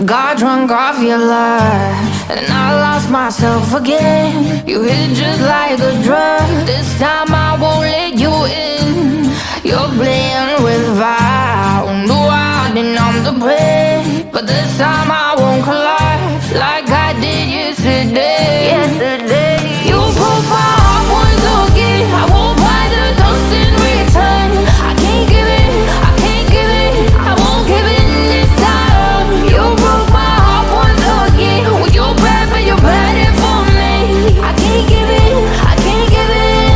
Got drunk off your love, and I lost myself again. You hit just like a drug. This time I won't let you in. You're playing with fire. No, I didn't on the prey, but this time I won't collide like I did yesterday. You broke my heart once again. I won't buy the dust in return. I can't give it, I can't give it, I won't give it this time. You broke my heart once again. Well, you're bad, but you're bad it for me. I can't give it, I can't give it.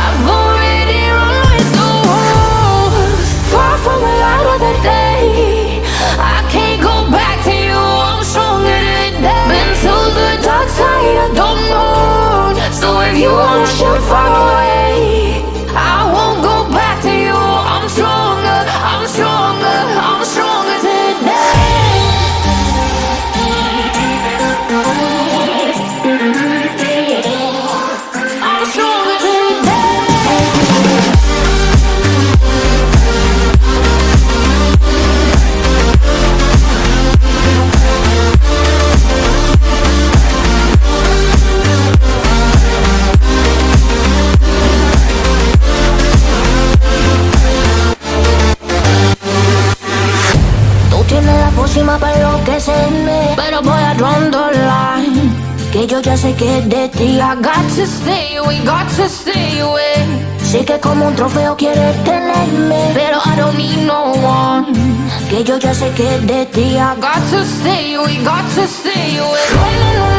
I've already run with the wolves. Far from the light of the day, I can't go back to you. I'm stronger today. Been to the dark side, I don't know. So if you wanna shoot far away, I won't go back to you. I'm stronger, I'm stronger, I'm stronger today. I'm stronger today. Tú tienes la pócima para enloquecerme, pero voy a draw the line, que yo ya sé que es de ti. I got to stay away, got to stay away. Sé que como un trofeo quieres tenerme, pero I don't need no one, que yo ya sé que es de ti. I got to stay away, got to stay away. No, no, no.